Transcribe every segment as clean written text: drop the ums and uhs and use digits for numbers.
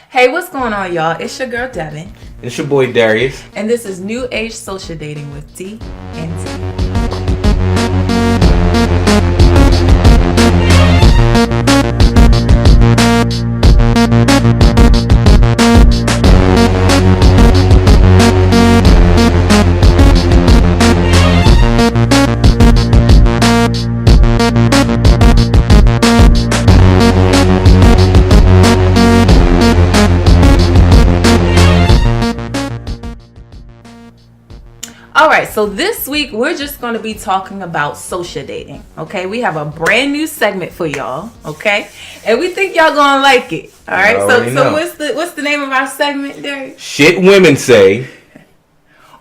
Hey, what's going on, y'all? It's your girl, Devin. It's your boy, Darius. And this is New Age Social Dating with D and T. Alright, so this week we're just going to be talking about social dating, okay? We have a brand new segment for y'all, okay? And we think y'all gonna like it, alright? So what's the name of our segment, Derek? Shit women say.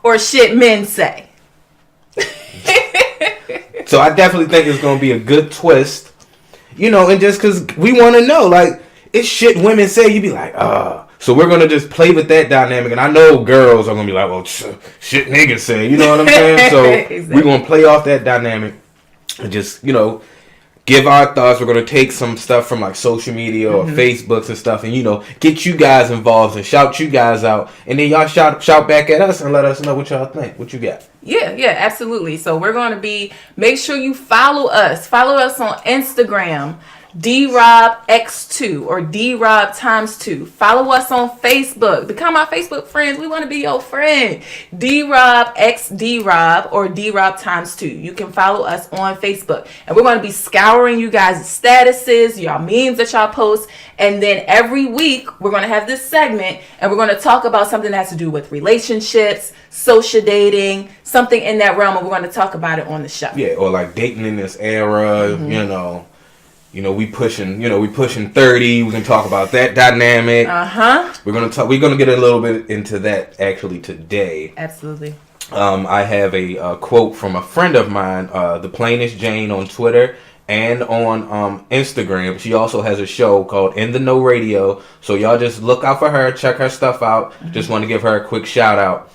Or shit men say. So I definitely think it's going to be a good twist, you know, and just because we want to know, like, it's shit women say, you be like, So we're going to just play with that dynamic. And I know girls are going to be like, well, shit niggas say. You know what I'm saying? So exactly. We're going to play off that dynamic and just, you know, give our thoughts. We're going to take some stuff from like social media or Facebooks and stuff and, you know, get you guys involved and shout you guys out. And then y'all shout back at us and let us know what y'all think. What you got? Yeah, absolutely. So we're going to make sure you follow us. Follow us on Instagram. DRobX2 or DRob times 2. Follow us on Facebook. Become our Facebook friends. We want to be your friend. DRobXDRob or DRob times 2. You can follow us on Facebook. And we're going to be scouring you guys' statuses, y'all memes that y'all post. And then every week we're going to have this segment and we're going to talk about something that has to do with relationships, social dating, something in that realm. And we're going to talk about it on the show. Yeah, or like dating in this era, You know, we pushing 30. We can talk about that dynamic. We're gonna get a little bit into that actually today. Absolutely. I have a quote from a friend of mine, the Plainest Jane on Twitter and on Instagram. She also has a show called In the Know Radio. So y'all just look out for her, check her stuff out. Just want to give her a quick shout out.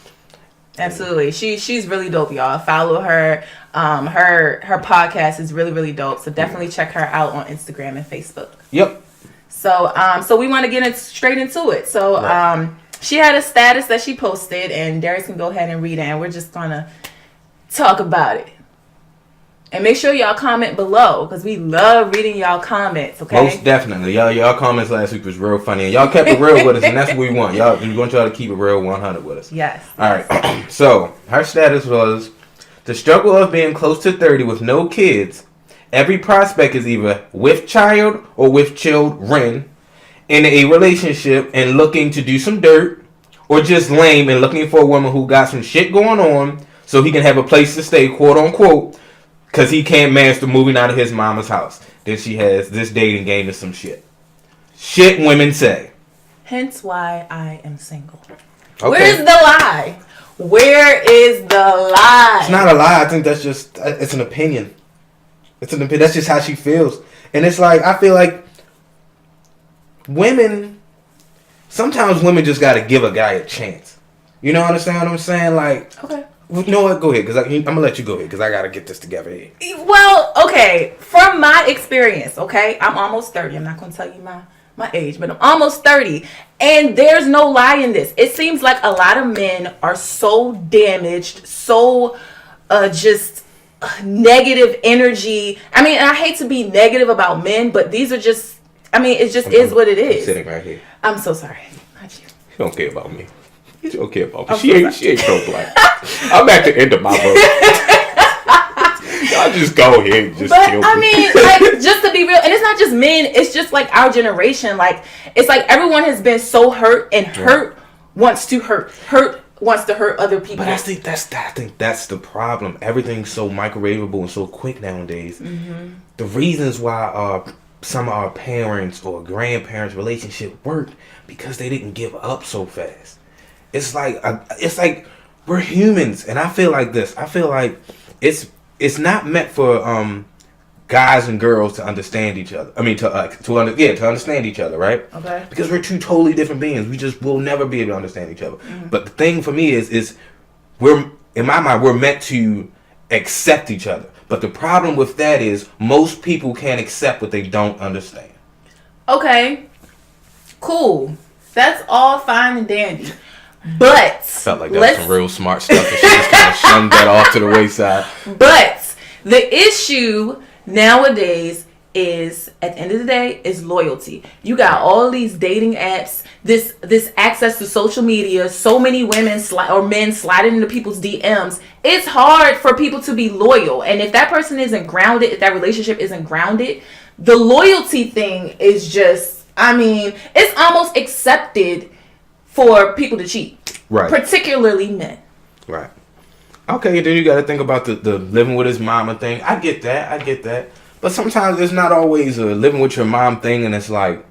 Absolutely. She's really dope, y'all. Follow her. Her podcast is really, really dope. So definitely check her out on Instagram and Facebook. Yep. So we want to get straight into it. So she had a status that she posted and Darius can go ahead and read it and we're just gonna talk about it. And make sure y'all comment below because we love reading y'all comments, okay? Most definitely. Y'all comments last week was real funny. And y'all kept it real with us, and that's what we want. We want y'all to keep it real 100 with us. Yes. All right. So, her status was, the struggle of being close to 30 with no kids. Every prospect is either with child or with children in a relationship and looking to do some dirt, or just lame and looking for a woman who got some shit going on so he can have a place to stay, quote unquote, because he can't master moving out of his mama's house. Then she has this dating game and some shit. Shit women say. Hence why I am single. Okay. Where's the lie? Where is the lie? It's not a lie. I think that's just, it's an opinion. It's an opinion. That's just how she feels. And it's like, I feel like sometimes women just got to give a guy a chance. You know what I'm saying? Like, okay. You know what? Go ahead, because I'm going to let you go ahead, because I got to get this together here. Well, okay. From my experience, okay, I'm almost 30. I'm not going to tell you my age, but I'm almost 30. And there's no lie in this. It seems like a lot of men are so damaged, so just negative energy. I mean, and I hate to be negative about men, but these are just, I mean, it just is what it is. I'm sitting right here. I'm so sorry. Not you. She don't care about me. She don't care about me. She ain't pro-black. I'm at the end of my road. Y'all just go ahead and just kill me. I mean, like, just to be real, and it's not just men, it's just like our generation. Like, it's like everyone has been so hurt, and hurt wants to hurt wants to hurt other people. But I think that's the problem. Everything's so microwavable and so quick nowadays. The reasons why some of our parents or grandparents' relationship worked because they didn't give up so fast. It's like we're humans, and I feel like this. I feel like it's not meant for guys and girls to understand each other. I mean, to understand each other, right? Okay. Because we're two totally different beings. We just will never be able to understand each other. But the thing for me is in my mind, we're meant to accept each other. But the problem with that is most people can't accept what they don't understand. Okay. Cool. That's all fine and dandy. But I felt like that was some real smart stuff, and she just kind of shunned that off to the wayside. But the issue nowadays is, at the end of the day, is loyalty. You got all these dating apps, this access to social media, so many women or men sliding into people's DMs. It's hard for people to be loyal, and if that person isn't grounded, if that relationship isn't grounded, the loyalty thing is just, I mean, it's almost accepted for people to cheat, right? Particularly men, right? Okay, then you got to think about the living with his mama thing. I get that, but sometimes it's not always a living with your mom thing, and it's like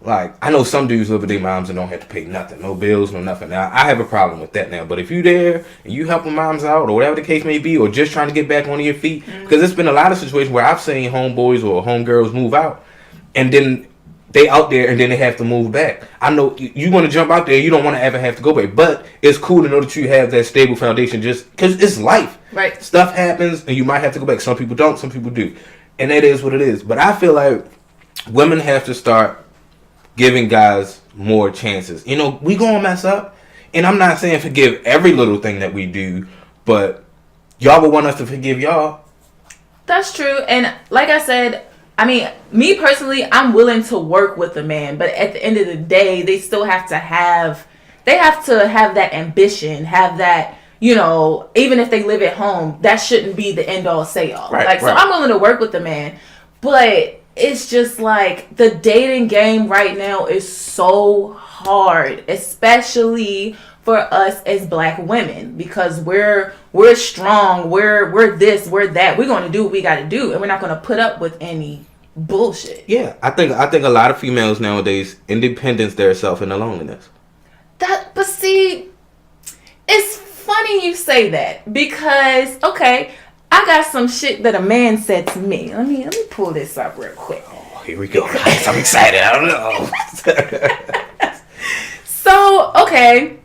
I know some dudes live with their moms and don't have to pay nothing, no bills, no nothing. Now I have a problem with that now, but if you there and you helping moms out or whatever the case may be, or just trying to get back on your feet, because it's been a lot of situations where I've seen homeboys or homegirls move out, and then they out there and then they have to move back. I know you want to jump out there, you don't want to ever have to go back, but it's cool to know that you have that stable foundation, just because it's life. right? Stuff happens and you might have to go back. Some people don't, some people do, and that is what it is. But I feel like women have to start giving guys more chances. You know, we gonna mess up, and I'm not saying forgive every little thing that we do, but y'all would want us to forgive y'all. That's true. And like I said, I mean, me personally, I'm willing to work with a man, but at the end of the day, they still have to have that ambition, have that, you know, even if they live at home, that shouldn't be the end all say all. Right, so I'm willing to work with a man, but it's just like the dating game right now is so hard, especially for us as black women, because we're strong, we're this, we're that. We're going to do what we got to do, and we're not going to put up with any bullshit. Yeah, I think a lot of females nowadays independence themselves in the loneliness. But see, it's funny you say that, because okay, I got some shit that a man said to me. Let me pull this up real quick. Oh, here we go. I'm excited. I don't know. So, okay,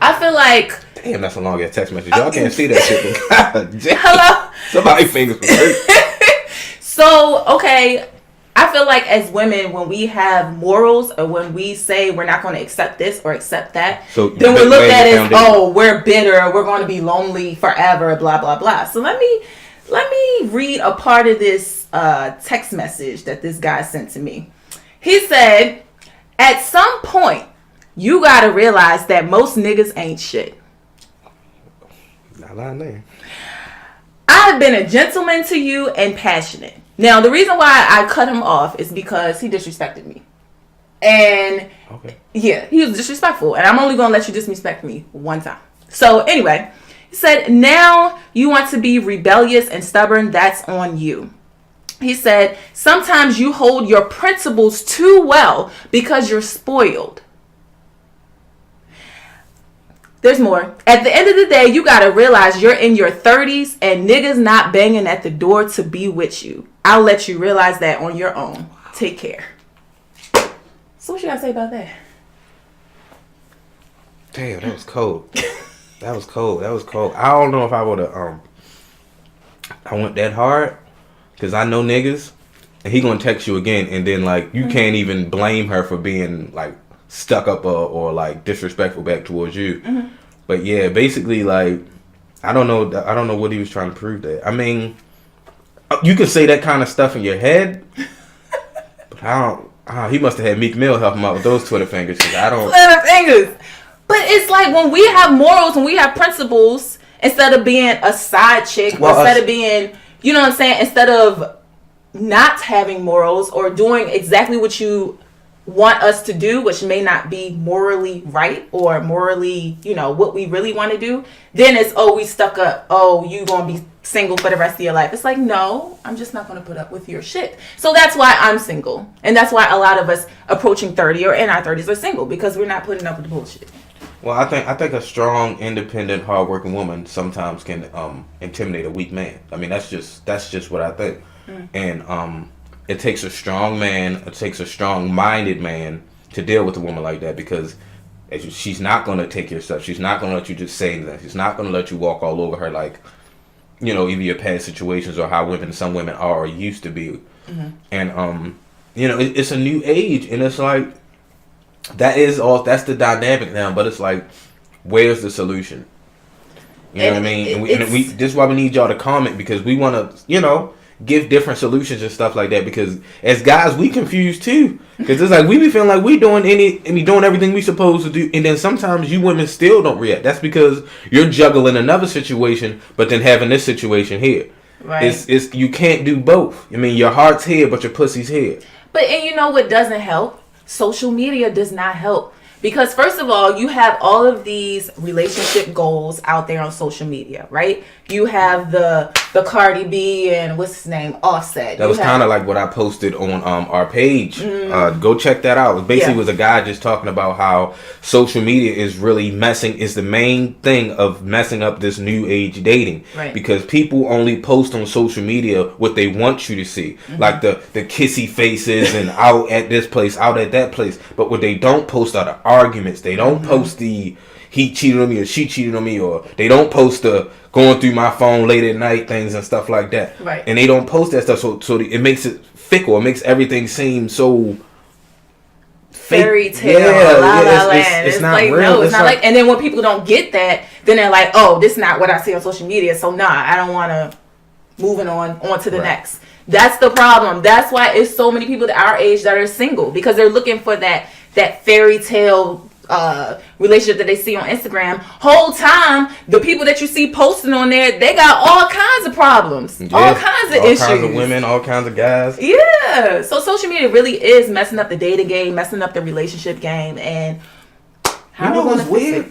I feel like... Damn, that's a long ass text message. Y'all can't see that shit. God damn. Hello? Somebody's fingers were hurt. So, okay, I feel like as women, when we have morals or when we say we're not going to accept this or accept that, so then we're looked at as, oh, we're bitter, we're going to be lonely forever, blah, blah, blah. So let me read a part of this text message that this guy sent to me. He said, at some point, you got to realize that most niggas ain't shit. Not lying there. I have been a gentleman to you and passionate. Now, the reason why I cut him off is because he disrespected me. And, okay. Yeah, he was disrespectful. And I'm only going to let you disrespect me one time. So, anyway, he said, now you want to be rebellious and stubborn. That's on you. He said, sometimes you hold your principles too well because you're spoiled. There's more. At the end of the day, you got to realize you're in your 30s and niggas not banging at the door to be with you. I'll let you realize that on your own. Take care. So what you got to say about that? Damn, that was cold. That was cold. I don't know if I would have, I went that hard, because I know niggas, and he gonna text you again, and then, like, you can't even blame her for being, like, stuck up or like disrespectful back towards you. Mm-hmm. But yeah, basically, like, I don't know what he was trying to prove there. I mean, you can say that kind of stuff in your head, but he must have had Meek Mill help him out with those Twitter fingers. Twitter fingers. But it's like when we have morals, when we have principles, instead of being a side chick, instead of being, you know what I'm saying, instead of not having morals or doing exactly what you want us to do, which may not be morally right or morally, you know, what we really want to do, then it's, oh, we stuck up, oh, you gonna be single for the rest of your life. It's like, no, I'm just not gonna put up with your shit. So that's why I'm single, and that's why a lot of us approaching 30 or in our 30s are single, because we're not putting up with the bullshit. Well, I think a strong, independent, hardworking woman sometimes can intimidate a weak man. I mean, that's just what I think. And it takes a strong man, it takes a strong-minded man to deal with a woman like that, because she's not going to take your stuff. She's not going to let you just say anything. She's not going to let you walk all over her, like, you know, either your past situations or how some women are or used to be. Mm-hmm. And, you know, it's a new age, and it's like, That's the dynamic now. But it's like, where's the solution? You know what I mean? This is why we need y'all to comment, because we want to, give different solutions and stuff like that. Because as guys, we confused too. Because it's like we be feeling like we doing everything we supposed to do, and then sometimes you women still don't react. That's because you're juggling another situation, but then having this situation here. Right. It's you can't do both. I mean, your heart's here, but your pussy's here. And you know what doesn't help? Social media does not help. Because first of all, you have all of these relationship goals out there on social media, right? You have the Cardi B and what's his name, Offset. That was kind of like what I posted on our page. Go check that out. It basically was a guy just talking about how social media is really is the main thing of messing up this new age dating. Right. Because people only post on social media what they want you to see. Like the kissy faces and out at this place, out at that place. But what they don't post are the arguments. They don't post the he cheated on me or she cheated on me, or they don't post the going through my phone late at night things and stuff like that. Right. And they don't post that stuff, so it makes it fickle. It makes everything seem so fairy tale, la la land. It's not like, real. No, it's not like. And then when people don't get that, then they're like, "Oh, this is not what I see on social media." So I don't want to. Moving on to the next. That's the problem. That's why it's so many people our age that are single, because they're looking for that fairy tale relationship that they see on Instagram. Whole time, the people that you see posting on there, they got all kinds of problems, all kinds of issues, all kinds of women, all kinds of guys. Yeah. So social media really is messing up the dating game, messing up the relationship game, and how you know what's weird?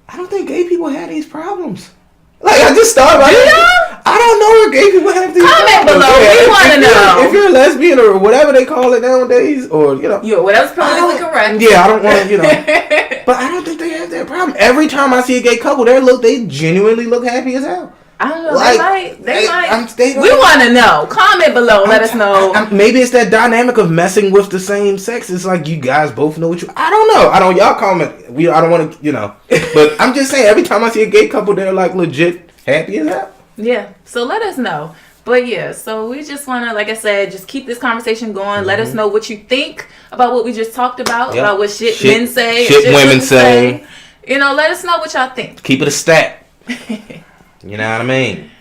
I don't think gay people have these problems. Like, I just thought about it. I don't know if gay people have these Comment problems. below. We want to know. If you're a lesbian or whatever they call it nowadays, or, whatever's politically correct. Yeah, I don't want to, But I don't think they have that problem. Every time I see a gay couple, they genuinely look happy as hell. I don't know. Like, they might. We want to know. Comment below. Let us know. Maybe it's that dynamic of messing with the same sex. It's like you guys both know I don't know. Y'all comment. I don't want to, But I'm just saying, every time I see a gay couple, they're like legit happy as hell. Yeah. So let us know. But yeah, so we just want to, like I said, just keep this conversation going. Let us know what you think about what we just talked about, about what shit men say, shit women say. Let us know what y'all think. Keep it a stat. You know what I mean?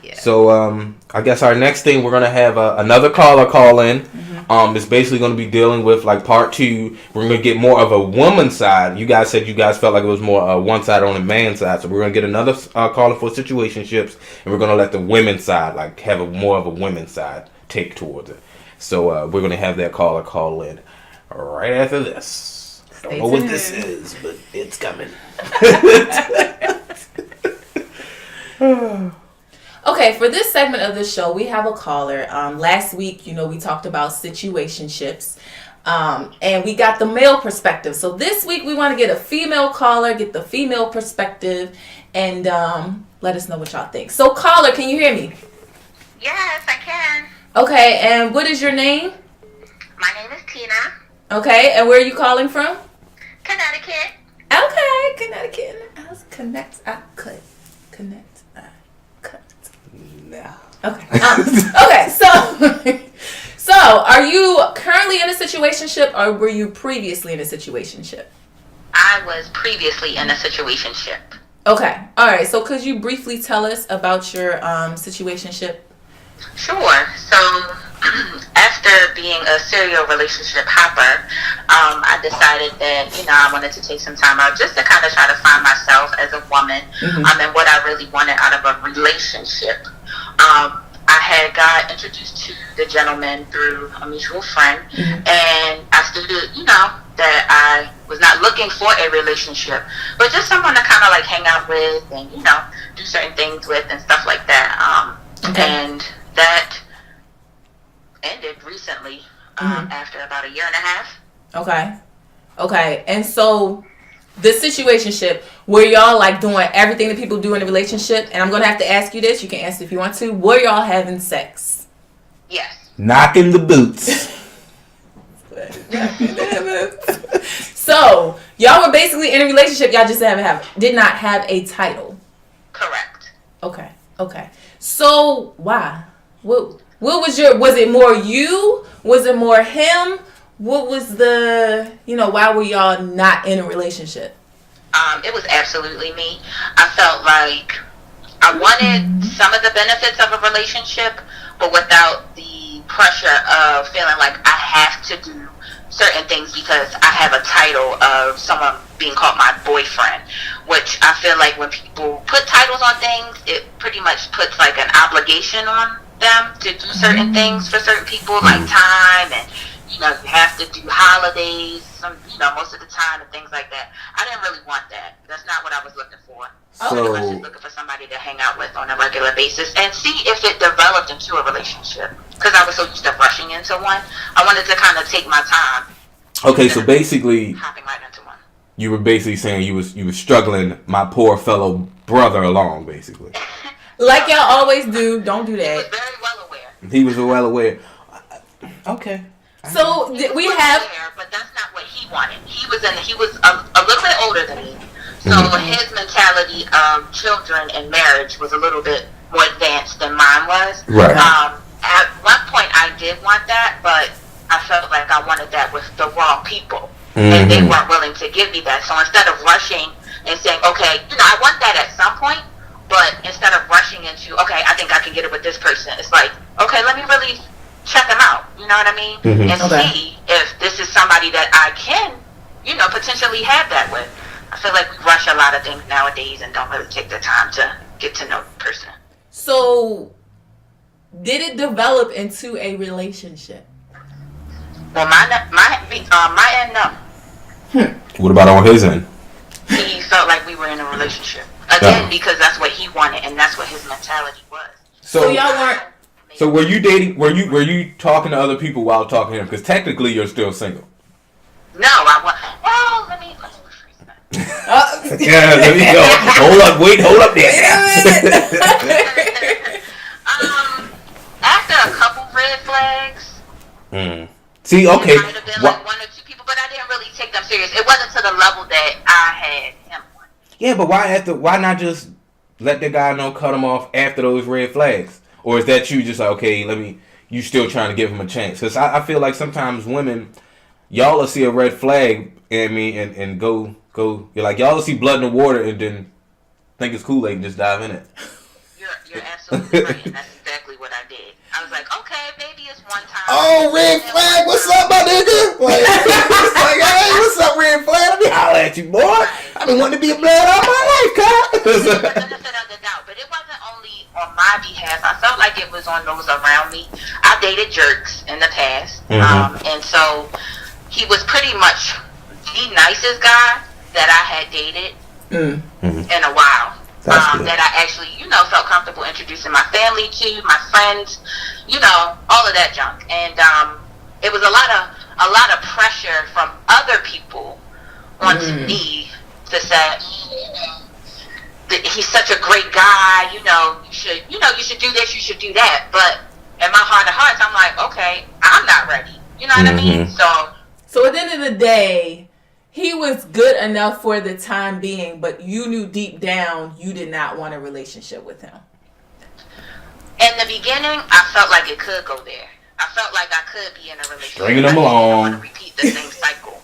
Yeah. So, I guess our next thing, we're going to have another caller call in. It's basically going to be dealing with, like, part 2. We're going to get more of a woman's side. You guys said you guys felt like it was more one side on the man's side. So we're going to get another caller for situationships. And we're going to let the women's side, like, have more of a women's side take towards it. So, we're going to have that caller call in right after this. Don't know what this is, but it's coming. Okay, for this segment of the show, we have a caller. Last week, we talked about situationships, and we got the male perspective. So this week, we want to get a female caller, get the female perspective, and let us know what y'all think. So, caller, can you hear me? Yes, I can. Okay, and what is your name? My name is Tina. Okay, and where are you calling from? Connecticut. Okay, Connecticut. Connect, No. Okay. Okay. So, are you currently in a situationship, or were you previously in a situationship? I was previously in a situationship. Okay. All right. So, could you briefly tell us about your situationship? Sure. So, after being a serial relationship hopper, I decided that, I wanted to take some time out just to kind of try to find myself as a woman, and what I really wanted out of a relationship. I had got introduced to the gentleman through a mutual friend, and I stated, that I was not looking for a relationship, but just someone to kind of like hang out with and, do certain things with and stuff like that. And that ended recently, after about a year and a half. Okay. And so the situationship, were y'all like doing everything that people do in a relationship? And I'm going to have to ask you this. You can answer if you want to. Were y'all having sex? Yes. Knocking the boots. So y'all were basically in a relationship. Y'all just did not have a title. Correct. Okay. So why? What was was it more you? Was it more him? what was the, why were y'all not in a relationship? It was absolutely me. I felt like I wanted some of the benefits of a relationship, but without the pressure of feeling like I have to do certain things because I have a title of someone being called my boyfriend, which I feel like when people put titles on things, it pretty much puts like an obligation on them to do certain things for certain people, like time, and you have to do holidays, most of the time and things like that. I didn't really want that. That's not what I was looking for. I was just looking for somebody to hang out with on a regular basis and see if it developed into a relationship. Because I was so used to rushing into one, I wanted to kind of take my time. Okay, so basically, hopping right into one. You were basically saying you was struggling my poor fellow brother along, basically. Like y'all always do. Don't do that. He was very well aware. He was well aware. Okay. So we have, but that's not what he wanted. He was a little bit older than me, so his mentality of children and marriage was a little bit more advanced than mine was. Right. At one point, I did want that, but I felt like I wanted that with the wrong people, and they weren't willing to give me that. So instead of rushing and saying, okay, I want that at some point, but instead of rushing into, okay, I think I can get it with this person, it's like, okay, let me really check them out, you know what I mean? And see if this is somebody that I can, potentially have that with. I feel like we rush a lot of things nowadays and don't really take the time to get to know the person. So, did it develop into a relationship? Well, my end, no. What about on his end? He felt like we were in a relationship. Again, because that's what he wanted and that's what his mentality was. So y'all weren't... So were you dating? Were you talking to other people while talking to him? Because technically, you're still single. No, I was. Well, let me rephrase that. Yeah, there we go. Hold up there. After a couple red flags. See, okay. It might have been like one or two people, but I didn't really take them serious. It wasn't to the level that I had him on. Yeah, but why not just let the guy know, cut him off after those red flags? Or is that you just like, okay, you still trying to give him a chance? Because I feel like sometimes women, y'all will see a red flag, and go, you're like, y'all will see blood in the water and then think it's Kool-Aid and just dive in it. You're absolutely right, and that's exactly what I did. I was like, okay, maybe it's one time. Oh, red flag, what's up, my nigga? Like, hey, what's up, red flag? Let me holler at you, boy. I've been wanting to be a blood all my life, cuz. The benefit of the doubt, but it wasn't only on my behalf. I felt like it was on those around me. I dated jerks in the past, and so he was pretty much the nicest guy that I had dated in a while. That I actually, felt comfortable introducing my family to, my friends, all of that junk. And it was a lot of pressure from other people onto me to say, he's such a great guy, you should do this, you should do that. But in my heart of hearts, I'm like, okay, I'm not ready. You know what I mean? So at the end of the day, he was good enough for the time being, but you knew deep down you did not want a relationship with him. In the beginning, I felt like it could go there. I felt like I could be in a relationship. Stringing them along. I want to repeat the same cycle.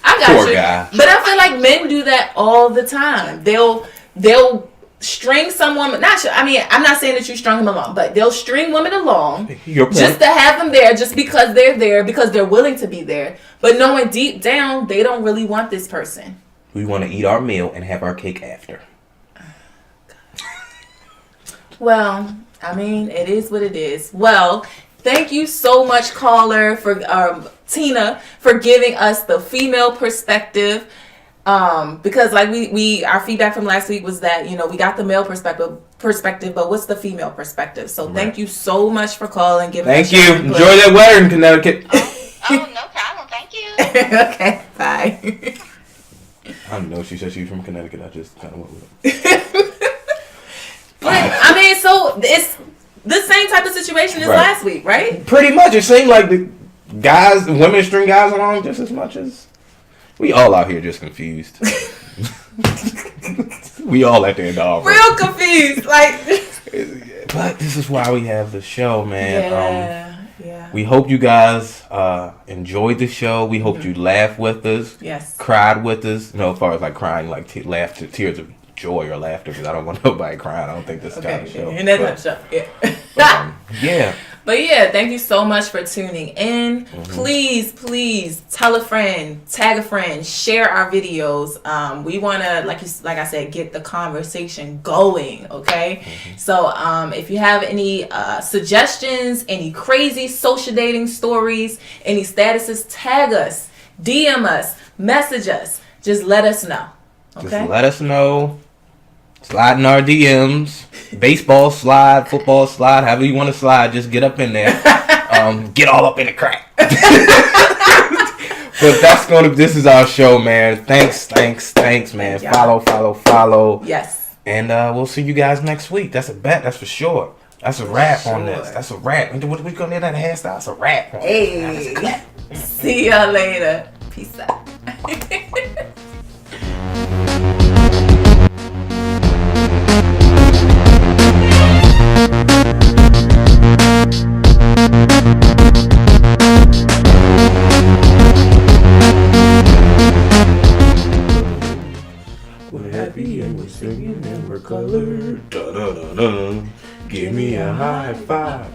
I got Poor you. guy. But I feel like men do that all the time. They'll string someone. I'm not saying that you strung him along, but they'll string women along just to have them there, just because they're there, because they're willing to be there. But knowing deep down, they don't really want this person. We want to eat our meal and have our cake after. Well, it is what it is. Well, thank you so much, caller, for Tina, for giving us the female perspective. Because like our feedback from last week was that, we got the male perspective, but what's the female perspective? So thank you so much for calling. Thank you. Enjoy that weather in Connecticut. Oh, no problem. Thank you. Okay, bye. I don't know. She said she was from Connecticut. I just kind of went with it. But, so it's the same type of situation as last week, right? Pretty much. It seemed like the women string guys along just as much as we all out here just confused. We all at the end of real confused. Like, but this is why we have the show, man. Yeah. Yeah. We hope you guys enjoyed the show. We hope you laughed with us. Yes. Cried with us. No, as far as like crying, like laughter, tears of joy or laughter, because I don't want nobody crying. I don't think this kind of show. And that's not show. Yeah. Yeah. But yeah, thank you so much for tuning in. Please tell a friend, tag a friend, share our videos. We want to, like I said, get the conversation going, okay? So if you have any suggestions, any crazy social dating stories, any statuses, tag us, DM us, message us. Just let us know, okay? Just let us know. Slide in our DMs. Baseball slide, football slide, however you want to slide, just get up in there. Get all up in the crack. But this is our show, man. Thanks, man. Follow. Yes. And we'll see you guys next week. That's a bet, that's for sure. That's a wrap on this. That's a wrap. What we gonna do that hairstyle? That's a wrap. Hey. See y'all later. Peace out. We're happy and we're singing and we're colored. Da da da da. Give me a high five.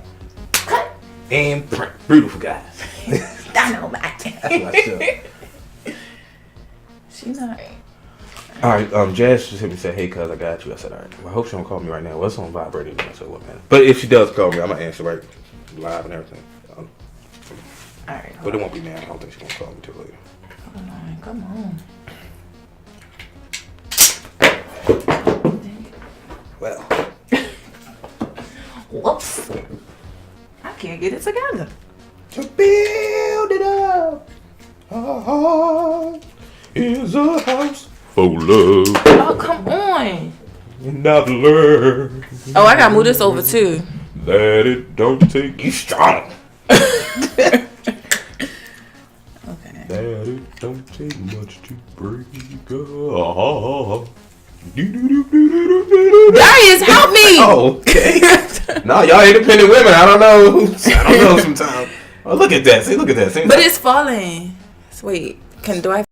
And beautiful guys. Dynamite. That's my show. She not. Alright, Jazz just hit me and said, hey cuz, I got you. I said, alright. Well, I hope she don't call me right now. What's on vibrating? I said, what man? But if she does call me, I'm gonna answer right live and everything. Alright. But it won't be now. I don't think she's gonna call me till later. Hold on, come on. Well. Whoops. I can't get it together. To build it up, a heart is a house for love. Oh, come on. And I've learned. Oh, I gotta move this over too. That it don't take you strong. Okay. That it don't take much to break a heart. Darius, help me! Oh, okay. No, y'all independent women. I don't know sometimes. Oh, look at that. See, look at that. See, But it's falling. So wait, do I